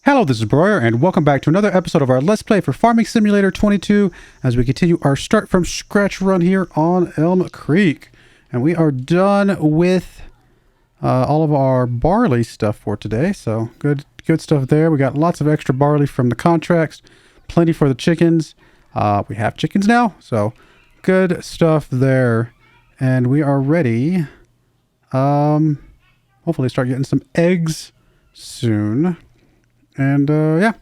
Hello, this is Broyar, and welcome back to another episode of our Let's Play for Farming Simulator 22 as we continue our start from scratch run here on Elmcreek. And we are done with all of our barley stuff for today, so good stuff there. We got lots of extra barley from the contracts, plenty for the chickens. We have chickens now, so good stuff there. And we are ready, hopefully start getting some eggs soon. And yeah,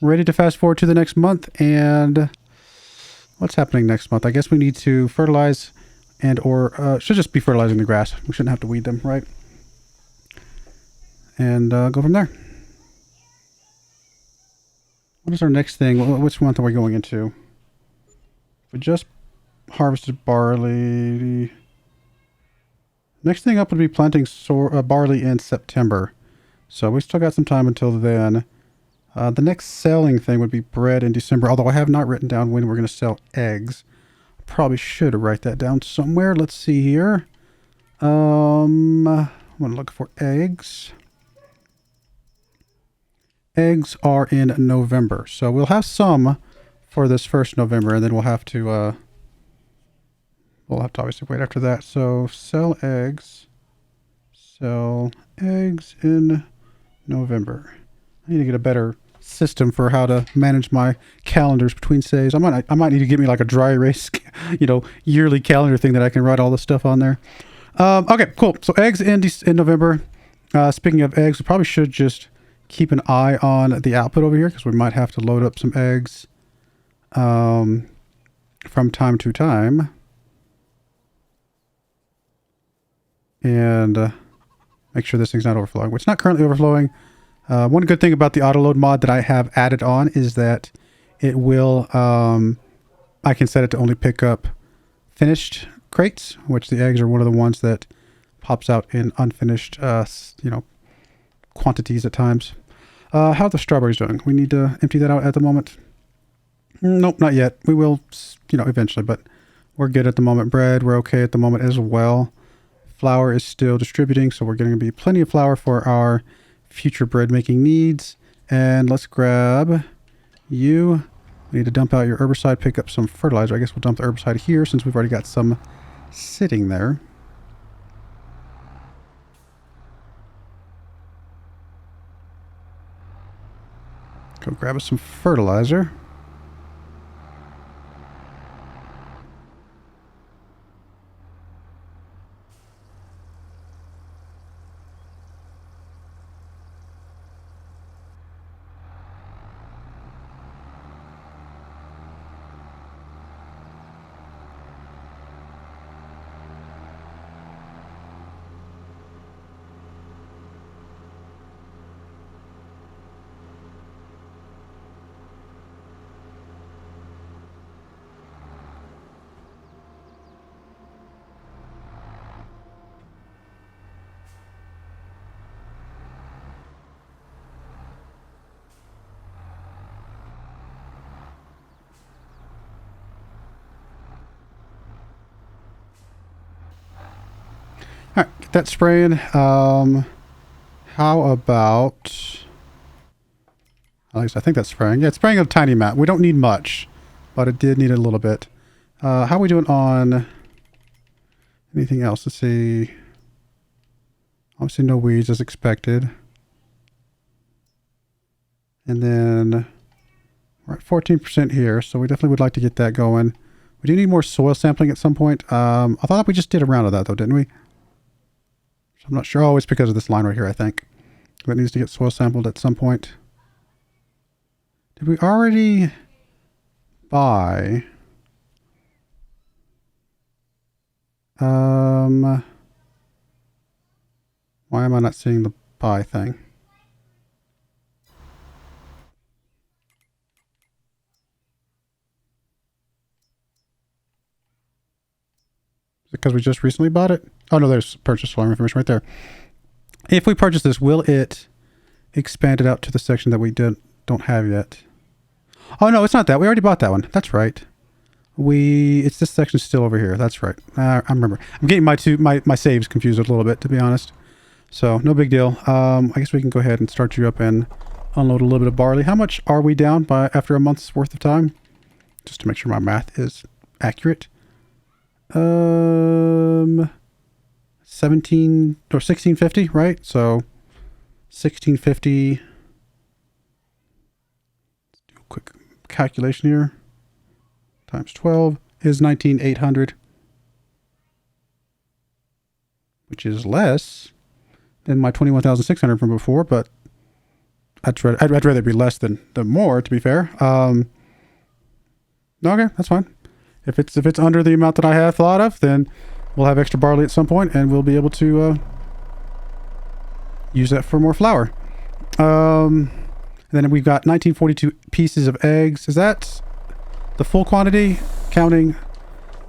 ready to fast forward to the next month. And what's happening next month? I guess we need to fertilize and or should just be fertilizing the grass. We shouldn't have to weed them, right? And go from there. What is our next thing? Which month are we going into? We just harvested barley. Next thing up would be planting barley in September. So we still got some time until then. The next selling thing would be bread in December, although I have not written down when we're going to sell eggs. Probably should write that down somewhere. Let's see here. I'm going to look for eggs. Eggs are in November. So we'll have some for this first November, and then we'll have to obviously wait after that. So sell eggs. Sell eggs in November. I need to get a better system for how to manage my calendars between saves. I might need to get me like a dry erase, yearly calendar thing that I can write all the stuff on there. Okay, cool. So eggs in November. Speaking of eggs, we probably should just keep an eye on the output over here because we might have to load up some eggs from time to time. And make sure this thing's not overflowing. It's not currently overflowing. One good thing about the autoload mod that I have added on is that it will, I can set it to only pick up finished crates, which the eggs are one of the ones that pops out in unfinished, quantities at times. How are the strawberries doing? We need to empty that out at the moment. Nope, not yet. We will, eventually, but we're good at the moment. Bread, we're okay at the moment as well. Flour is still distributing, so we're going to be plenty of flour for our future bread making needs. And let's grab you. We need to dump out your herbicide, pick up some fertilizer. I guess we'll dump the herbicide here since we've already got some sitting there. Go grab us some fertilizer. All right, get that spraying. How about... At least I think that's spraying. Yeah, it's spraying a tiny amount. We don't need much, but it did need a little bit. How are we doing on anything else? Let's see. Obviously no weeds as expected. And then we're at 14% here, so we definitely would like to get that going. We do need more soil sampling at some point. I thought we just did a round of that though, didn't we? So I'm not sure. Oh, it's because of this line right here, I think. That needs to get soil sampled at some point. Did we already buy? Why am I not seeing the buy thing? Is it because we just recently bought it? Oh no, there's purchase volume information right there. If we purchase this, will it expand it out to the section that we don't have yet? Oh no, it's not that. We already bought that one. That's right. It's this section still over here. That's right. I remember. I'm getting my saves confused a little bit, to be honest. So no big deal. I guess we can go ahead and start you up in unload a little bit of barley. How much are we down by after a month's worth of time? Just to make sure my math is accurate. 17 or 1650, right? So 1650. Let's do a quick calculation here. Times 12 is 19,800, which is less than my 21,600 from before, but I'd rather it be less than more, to be fair. Okay, that's fine. If it's under the amount that I have thought of, then we'll have extra barley at some point, and we'll be able to use that for more flour. And then we've got 1942 pieces of eggs. Is that the full quantity, counting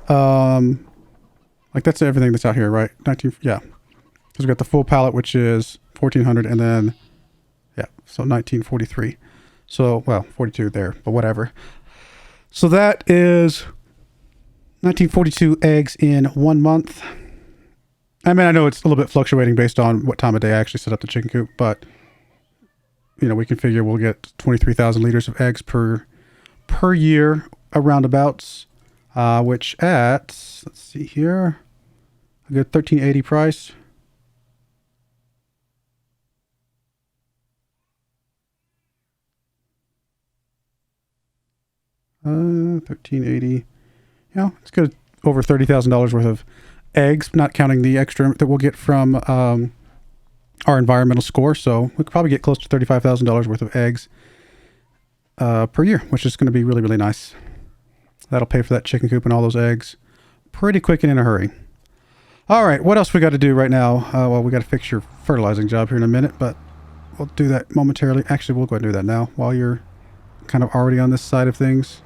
like that's everything that's out here, right? 19, yeah. Because we've got the full pallet, which is 1,400, and then yeah, so 1943. So, well, 42 there, but whatever. So that is 1942 eggs in 1 month. I mean, I know it's a little bit fluctuating based on what time of day I actually set up the chicken coop, but you know, we can figure we'll get 23,000 liters of eggs per year around abouts, which at, let's see here, a good 1380 price. $13.80. Yeah, it's good. Over $30,000 worth of eggs, not counting the extra that we'll get from our environmental score. So we could probably get close to $35,000 worth of eggs per year, which is going to be really, really nice. That'll pay for that chicken coop and all those eggs pretty quick and in a hurry. All right, what else we got to do right now? Well, we got to fix your fertilizing job here in a minute, but we'll do that momentarily. Actually, we'll go ahead and do that now while you're kind of already on this side of things.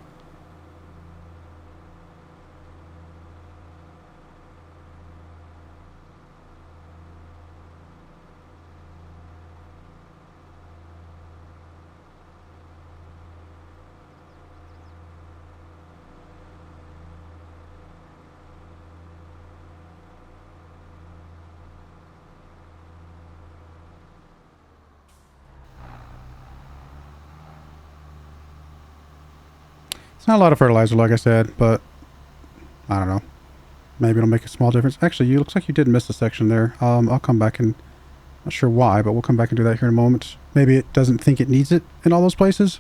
It's not a lot of fertilizer, like I said, but I don't know. Maybe it'll make a small difference. Actually, you looks like you did miss a section there. I'll come back and, not sure why, but we'll come back and do that here in a moment. Maybe it doesn't think it needs it in all those places.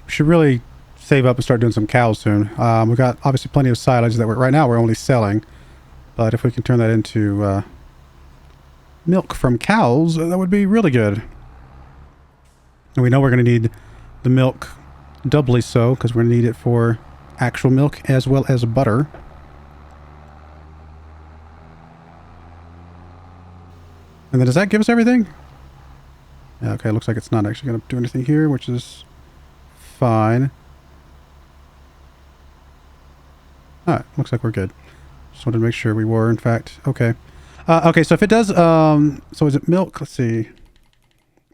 We should really save up and start doing some cows soon. We've got obviously plenty of silage that right now we're only selling, but if we can turn that into milk from cows, that would be really good. And we know we're going to need the milk doubly so, because we're going to need it for actual milk as well as butter. And then does that give us everything? Yeah, okay, looks like it's not actually going to do anything here, which is fine. Alright, looks like we're good. Just wanted to make sure we were, in fact. Okay. Okay, so if it does, so is it milk? Let's see.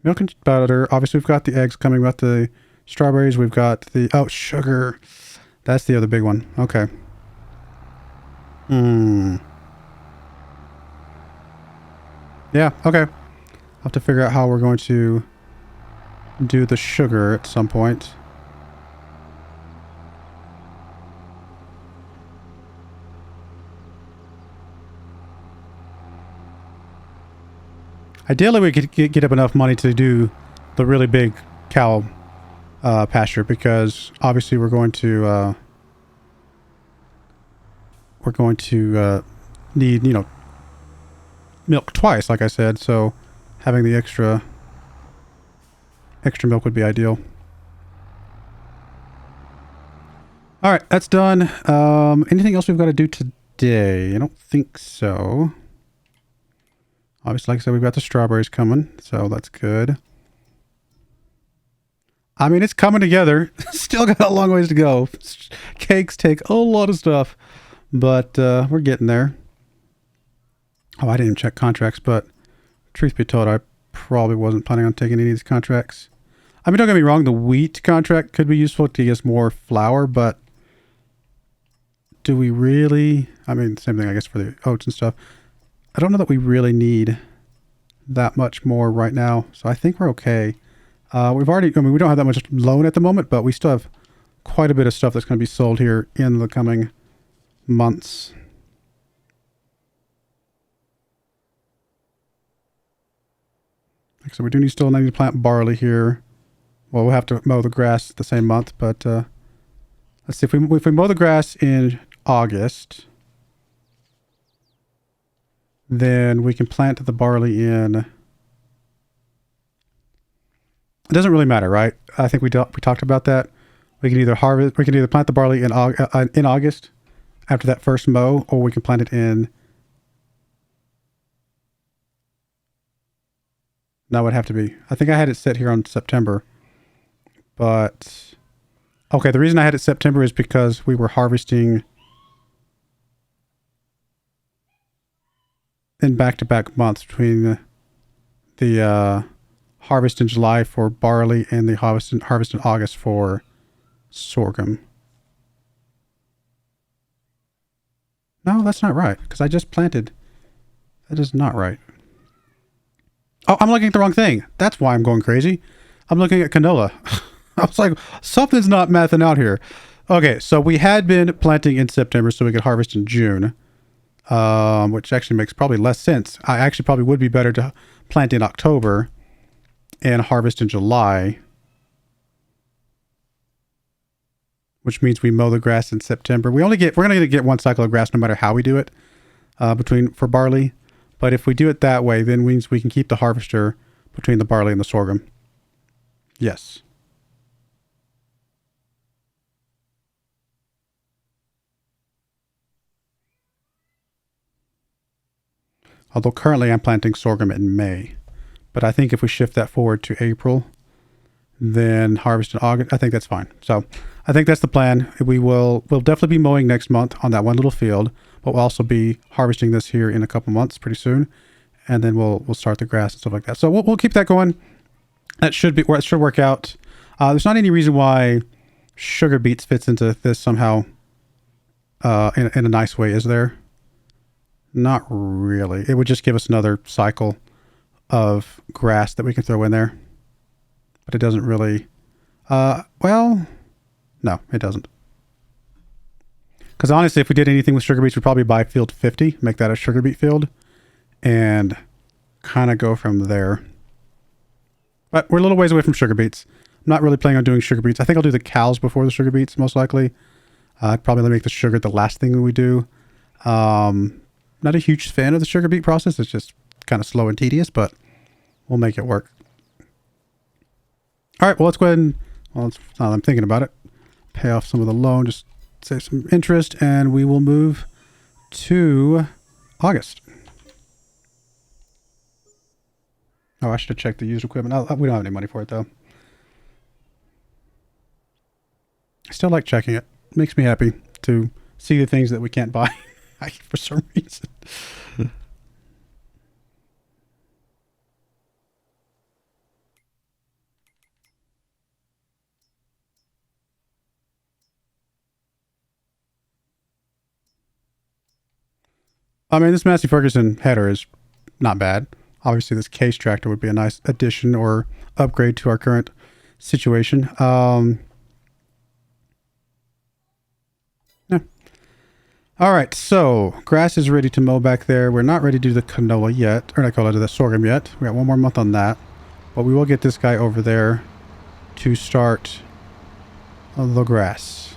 Milk and butter. Obviously, we've got the eggs coming. We've got the strawberries. We've got the, oh, sugar. That's the other big one. Okay. Yeah, okay. I'll have to figure out how we're going to do the sugar at some point. Ideally, we could get up enough money to do the really big cow pasture, because obviously we're going to need, you know, milk twice, like I said. So having the extra milk would be ideal. All right, that's done. Anything else we've got to do today? I don't think so. Obviously, like I said, we've got the strawberries coming, so that's good. I mean, it's coming together. Still got a long ways to go. Cakes take a lot of stuff, but we're getting there. Oh, I didn't even check contracts, but truth be told, I probably wasn't planning on taking any of these contracts. I mean, don't get me wrong, the wheat contract could be useful to get us more flour, but do we really? I mean, same thing, I guess, for the oats and stuff. I don't know that we really need that much more right now, so I think we're okay. We've already, I mean, we don't have that much loan at the moment, but we still have quite a bit of stuff that's going to be sold here in the coming months. So we do need still need to plant barley here. Well, we'll have to mow the grass the same month, but let's see if we mow the grass in August, then we can plant the barley in. It doesn't really matter, right? I think we talked about that. We can either plant the barley in August after that first mow, or we can plant it in. That would have to be. I think I had it set here on September, but okay. The reason I had it September is because we were harvesting in back-to-back months between the harvest in July for barley and the harvest in August for sorghum. No, that's not right, because I just planted. That is not right. Oh, I'm looking at the wrong thing. That's why I'm going crazy. I'm looking at canola. I was like, something's not mathing out here. Okay, so we had been planting in September so we could harvest in June, which actually makes probably less sense. I actually probably would be better to plant in October and harvest in July, which means we mow the grass in September. We're going to get one cycle of grass no matter how we do it for barley. But if we do it that way, then means we can keep the harvester between the barley and the sorghum. Yes. Although currently I'm planting sorghum in May. But I think if we shift that forward to April, then harvest in August, I think that's fine. So I think that's the plan. We'll definitely be mowing next month on that one little field, but we'll also be harvesting this here in a couple months pretty soon. And then we'll start the grass and stuff like that. So we'll keep that going. That should work out. There's not any reason why sugar beets fits into this somehow in a nice way, is there? Not really. It would just give us another cycle of grass that we can throw in there. But it doesn't really... well, no, it doesn't. Because honestly, if we did anything with sugar beets, we'd probably buy field 50, make that a sugar beet field, and kind of go from there. But we're a little ways away from sugar beets. I'm not really planning on doing sugar beets. I think I'll do the cows before the sugar beets, most likely. I'd probably make the sugar the last thing we do. Not a huge fan of the sugar beet process. It's just kind of slow and tedious, but we'll make it work. All right, well, let's go ahead and, now that I'm thinking about it, pay off some of the loan, just save some interest, and we will move to August. Oh, I should have checked the used equipment. We don't have any money for it, though. I still like checking it. It makes me happy to see the things that we can't buy for some reason. I mean, this Massey Ferguson header is not bad. Obviously, this case tractor would be a nice addition or upgrade to our current situation. Yeah. All right, so grass is ready to mow back there. We're not ready to do the canola yet, or not canola, to the sorghum yet. We got one more month on that, but we will get this guy over there to start the grass.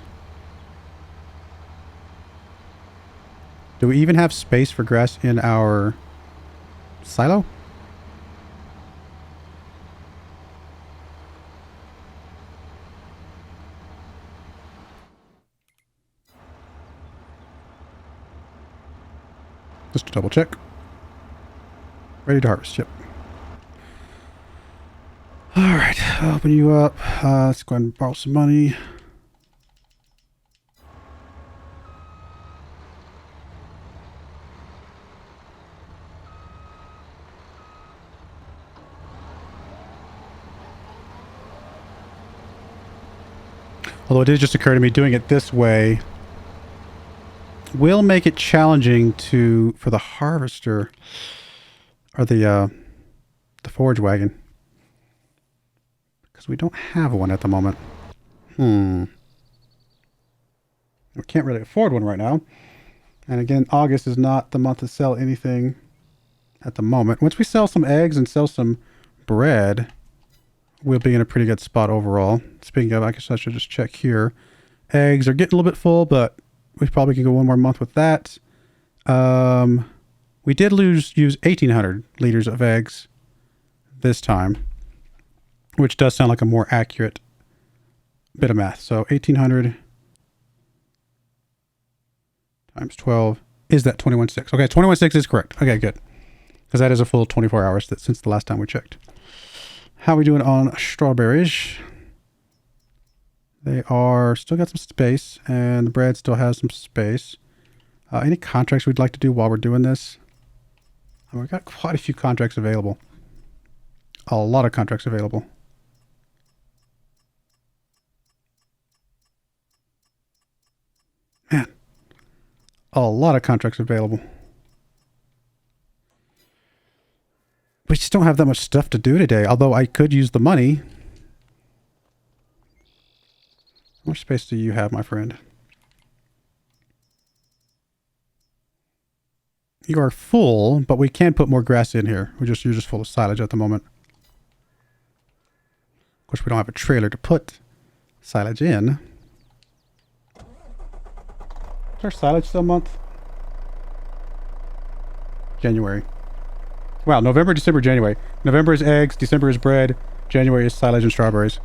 Do we even have space for grass in our silo? Just to double check. Ready to harvest, yep. Alright, open you up. Let's go ahead and borrow some money. Although it did just occur to me, doing it this way will make it challenging for the harvester or the forage wagon, because we don't have one at the moment. We can't really afford one right now. And again, August is not the month to sell anything at the moment. Once we sell some eggs and sell some bread, we'll be in a pretty good spot overall. Speaking of, I guess I should just check here. Eggs are getting a little bit full, but we probably can go one more month with that. We did use 1,800 liters of eggs this time, which does sound like a more accurate bit of math. So 1,800 times 12 is that 21.6. Okay, 21.6 is correct. Okay, good. Because that is a full 24 hours since the last time we checked. How are we doing on strawberries? They are still got some space, and the bread still has some space. Any contracts we'd like to do while we're doing this? We've got quite a few contracts available. A lot of contracts available. Man, a lot of contracts available. We just don't have that much stuff to do today, although I could use the money. How much space do you have, my friend? You are full, but we can put more grass in here. You're just full of silage at the moment. Of course, we don't have a trailer to put silage in. Is our silage still a month? January. Wow, November, December, January. November is eggs, December is bread, January is silage and strawberries.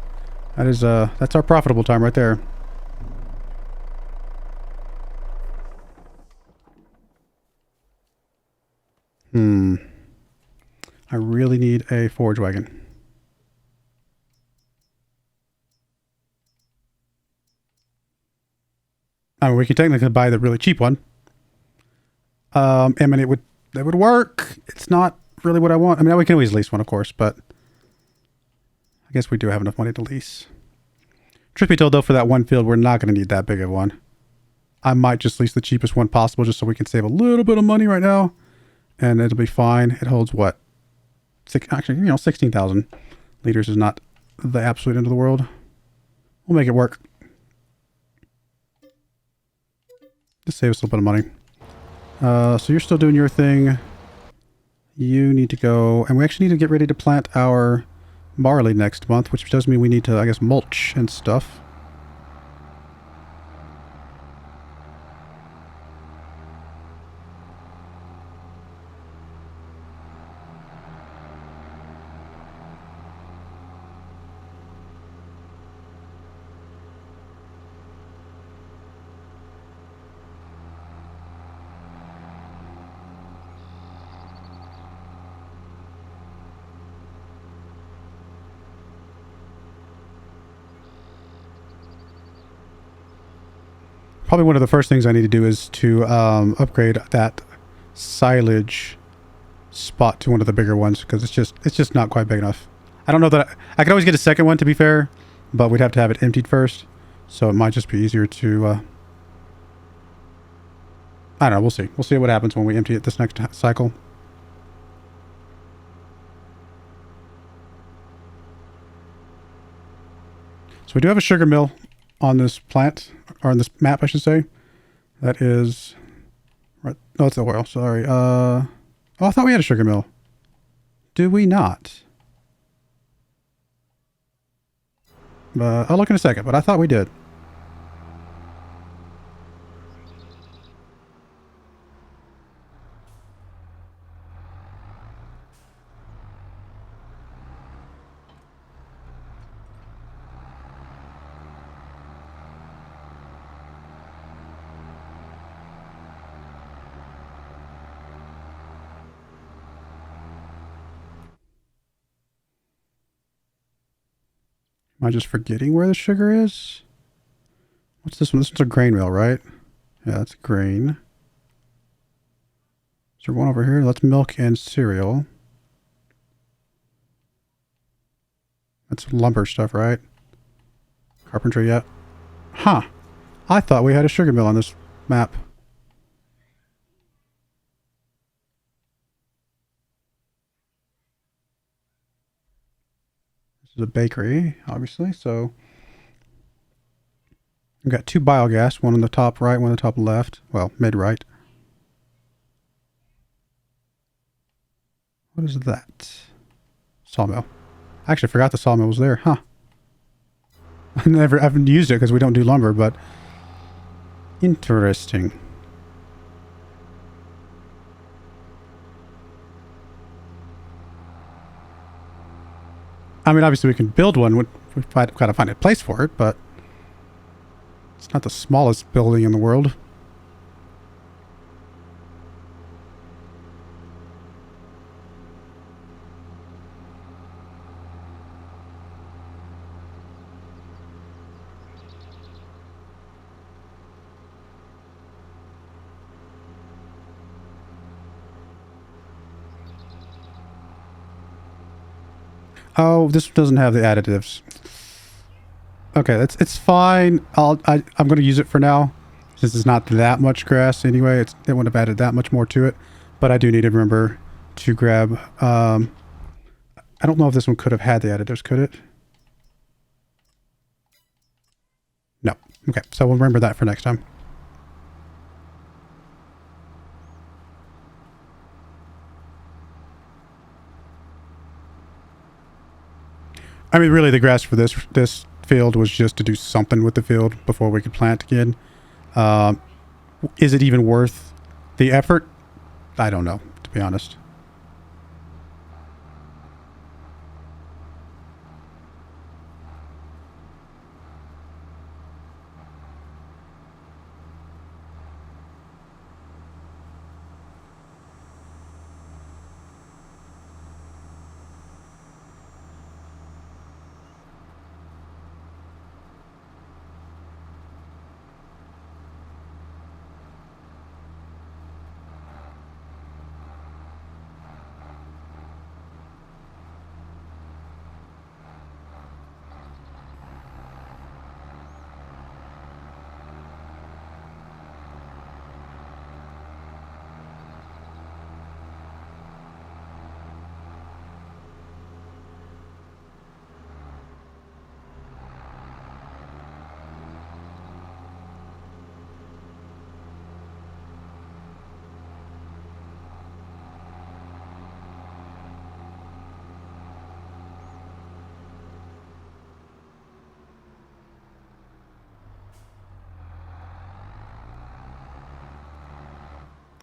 That is that's our profitable time right there. I really need a forage wagon. I mean, we can technically buy the really cheap one. I mean, it would work. It's not really what I want. I mean, we can always lease one, of course, but I guess we do have enough money to lease. Truth be told, though, for that one field, we're not going to need that big of one. I might just lease the cheapest one possible just so we can save a little bit of money right now, and it'll be fine. It holds what? Actually, 16,000 liters is not the absolute end of the world. We'll make it work. Just save us a little bit of money. So you're still doing your thing. You need to go, and we actually need to get ready to plant our barley next month, which does mean we need to, I guess, mulch and stuff. Probably one of the first things I need to do is to upgrade that silage spot to one of the bigger ones, because it's just not quite big enough. I don't know that I could always get a second one, to be fair, but we'd have to have it emptied first, so it might just be easier to I don't know, we'll see what happens when we empty it this next cycle. So we do have a sugar mill on this plant, or on this map, I should say. That is right. Oh, it's the oil. Sorry. Oh, I thought we had a sugar mill. Do we not? I'll look in a second, but I thought we did. Am I just forgetting where the sugar is? What's this one? This one's a grain mill, right? Yeah, that's grain. Is there one over here? That's milk and cereal. That's lumber stuff, right? Carpentry, yeah. Huh. I thought we had a sugar mill on this map. This is a bakery, obviously, so we've got 2 biogas, one on the top right, one on the top left. Well, mid-right. What is that? Sawmill. I actually forgot the sawmill was there, huh? I haven't used it because we don't do lumber, but interesting. I mean, obviously we can build one. We've got to find a place for it, but it's not the smallest building in the world. Oh, this doesn't have the additives. Okay, it's fine. I'm going to use it for now. Since it's not that much grass anyway, it wouldn't have added that much more to it. But I do need to remember to grab... I don't know if this one could have had the additives, could it? No. Okay, so we'll remember that for next time. I mean, really, the grass for this field was just to do something with the field before we could plant again. Is it even worth the effort? I don't know, to be honest.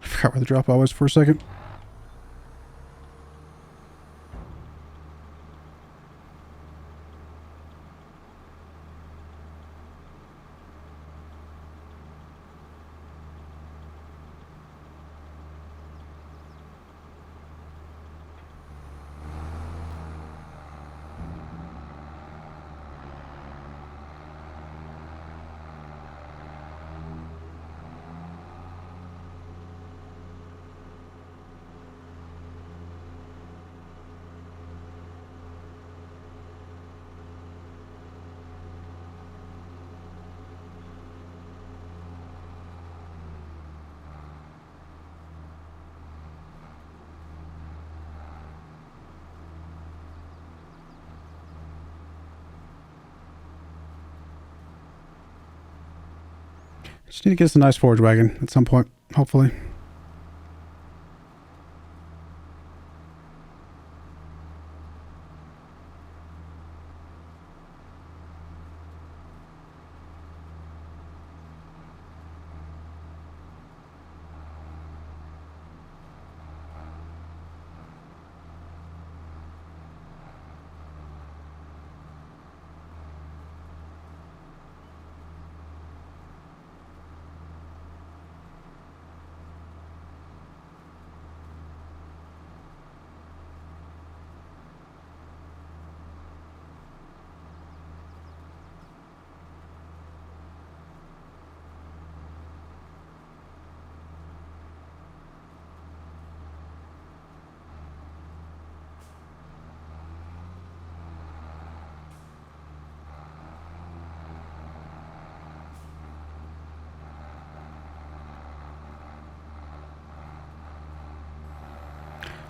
I forgot where the drop off was for a second. Just need to get us a nice forage wagon at some point, hopefully.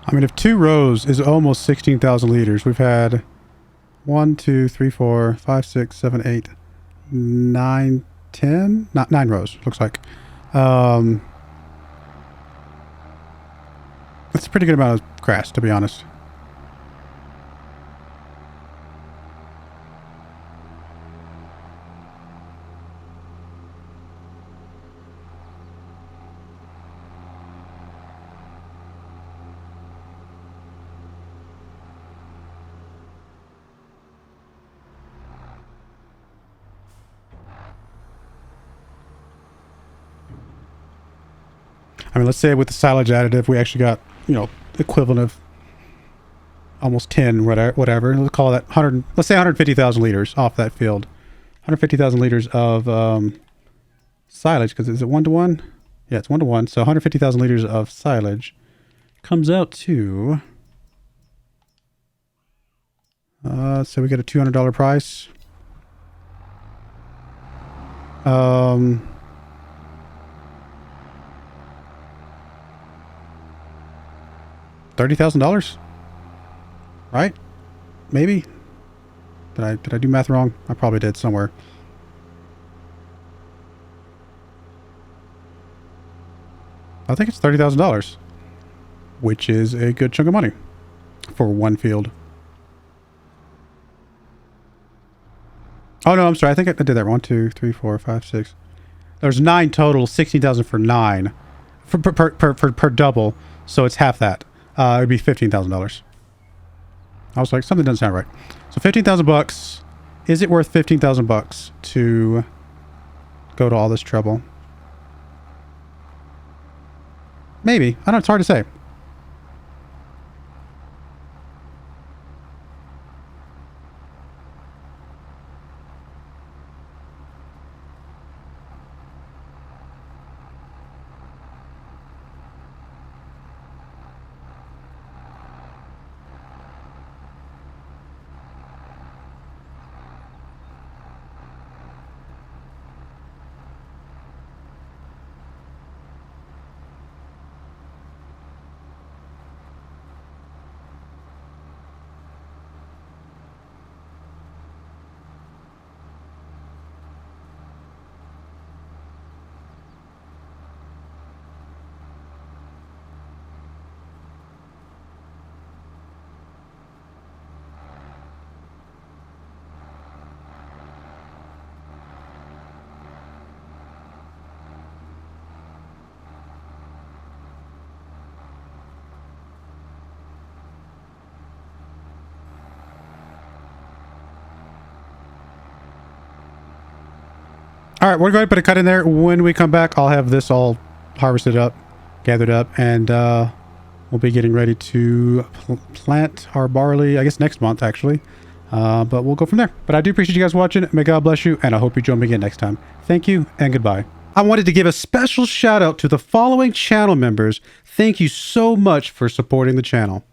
I mean, if 2 rows is almost 16,000 liters, we've had 1, 2, 3, 4, 5, 6, 7, 8, 9, 10? Not 9 rows, looks like. That's a pretty good amount of grass, to be honest. I mean, let's say with the silage additive, we actually got, you know, equivalent of almost 10, whatever. Let's call that 100, let's say 150,000 liters off that field. 150,000 liters of silage, because is it 1-to-1? Yeah, it's 1-to-1. So 150,000 liters of silage comes out to, so we get a $200 price. $30,000, right? Maybe. Did I do math wrong? I probably did somewhere. I think it's $30,000, which is a good chunk of money for one field. Oh no, I'm sorry. I think I did that. 1, 2, 3, 4, 5, 6. There's 9 total. 16,000 for 9 per double. So it's half that. It would be $15,000. I was like, something doesn't sound right. So 15,000 bucks. Is it worth 15,000 bucks to go to all this trouble? Maybe. I don't know. It's hard to say. All right, we're going to put a cut in there. When we come back, I'll have this all harvested up, gathered up, and we'll be getting ready to plant our barley, I guess next month, actually. But we'll go from there. But I do appreciate you guys watching. May God bless you, and I hope you join me again next time. Thank you, and goodbye. I wanted to give a special shout out to the following channel members. Thank you so much for supporting the channel.